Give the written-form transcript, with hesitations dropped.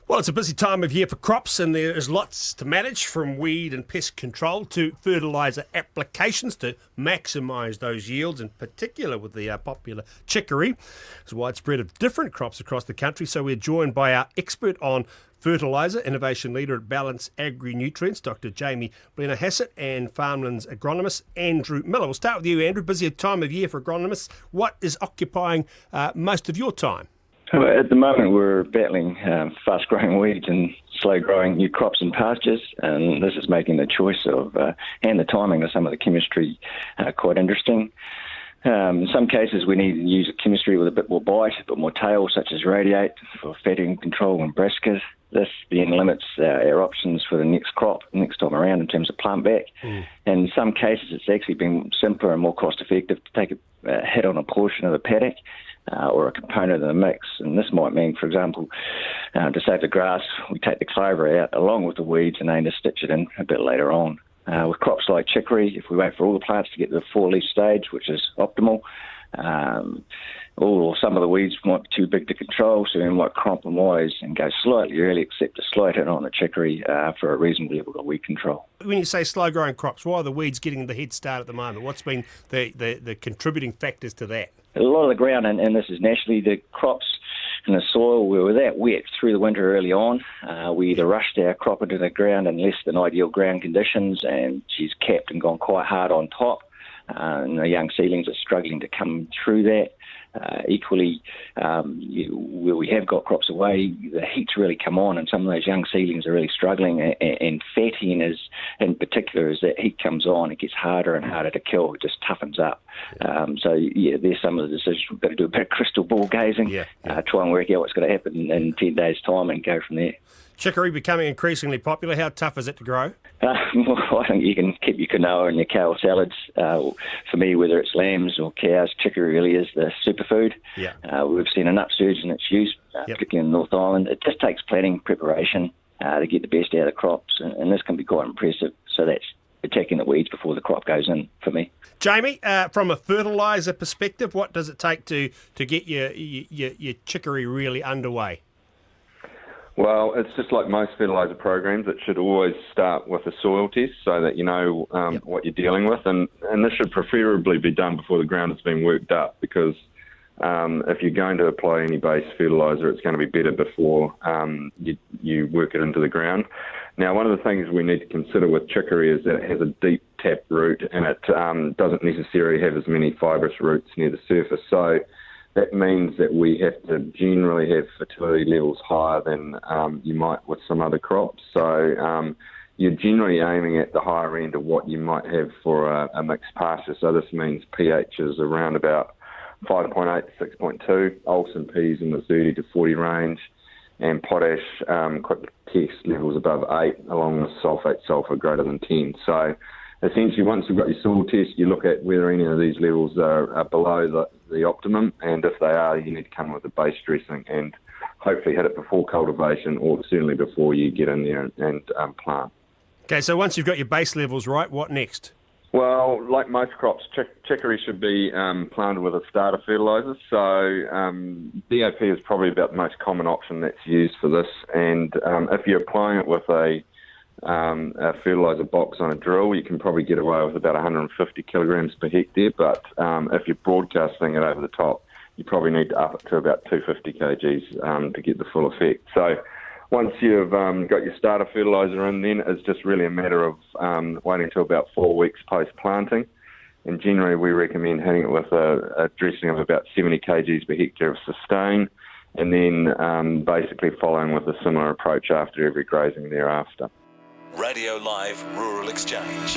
Well, it's a busy time of year for crops, and there is lots to manage, from weed and pest control to fertiliser applications to maximise those yields, in particular with the popular chicory. There's a widespread of different crops across the country, so we're joined by our expert on fertiliser, innovation leader at Ballance Agri-Nutrients, Dr. Jamie Blennerhassett, and Farmlands agronomist Andrew Miller. We'll start with you, Andrew. Busy time of year for agronomists. What is occupying most of your time? At the moment, we're battling fast-growing weeds and slow-growing new crops and pastures, and this is making the choice of and the timing of some of the chemistry quite interesting. In some cases, we need to use a chemistry with a bit more bite, a bit more tail, such as radiate for fatting control and brassicas. This then limits our options for the next crop, next time around, in terms of plant back. And in some cases, it's actually been simpler and more cost-effective to take a hit on a portion of the paddock or a component of the mix. And this might mean, for example, to save the grass, we take the clover out along with the weeds and aim to stitch it in a bit later on. With crops like chicory, if we wait for all the plants to get to the four-leaf stage, which is optimal, or some of the weeds might be too big to control, so we might compromise and go slightly early, except a slight hit on the chicory for a reasonable level of weed control. When you say slow-growing crops, why are the weeds getting the head start at the moment? What's been the contributing factors to that? A lot of the ground, and this is naturally, the crops in the soil were that wet through the winter early on. We either rushed our crop into the ground in less than ideal ground conditions, and she's capped and gone quite hard on top. And the young seedlings are struggling to come through that. Equally, where we have got crops away, the heat's really come on, and some of those young seedlings are really struggling. And fatting is, in particular, as that heat comes on, it gets harder and harder to kill. It just toughens up. There's some of the decisions. We've got to do a bit of crystal ball gazing, try and work out what's going to happen in 10 days' time, and go from there. Chicory becoming increasingly popular. How tough is it to grow? I think you can keep your quinoa and your kale salads. For me, whether it's lambs or cows, chicory really is the superfood. We've seen an upsurge in its use, particularly in the North Island. It just takes planning, preparation to get the best out of the crops, and this can be quite impressive. So that's attacking the weeds before the crop goes in for me. Jamie, from a fertiliser perspective, what does it take to get your chicory really underway? Well, it's just like most fertiliser programs. It should always start with a soil test so that you know what you're dealing with. And this should preferably be done before the ground has been worked up, because if you're going to apply any base fertiliser, it's going to be better before you work it into the ground. Now, one of the things we need to consider with chicory is that it has a deep tap root, and it doesn't necessarily have as many fibrous roots near the surface. So that means that we have to generally have fertility levels higher than you might with some other crops. So you're generally aiming at the higher end of what you might have for a mixed pasture. So this means pH is around about 5.8 to 6.2, Olsen P's in the 30 to 40 range, and potash quick test levels above 8, along with sulphate sulphur greater than 10. So essentially, once you've got your soil test, you look at whether any of these levels are below the optimum, and if they are, you need to come with a base dressing and hopefully hit it before cultivation, or certainly before you get in there and plant. Okay, so once you've got your base levels right, what next? Well, like most crops, chicory should be planted with a starter fertiliser. So DAP is probably about the most common option that's used for this, and if you're applying it with a fertiliser box on a drill, you can probably get away with about 150 kilograms per hectare, but if you're broadcasting it over the top, you probably need to up it to about 250 kgs to get the full effect. So once you've got your starter fertiliser in, then it's just really a matter of waiting until about 4 weeks post-planting, and generally we recommend hitting it with a dressing of about 70 kgs per hectare of sustain, and then basically following with a similar approach after every grazing thereafter. Radio Live Rural Exchange.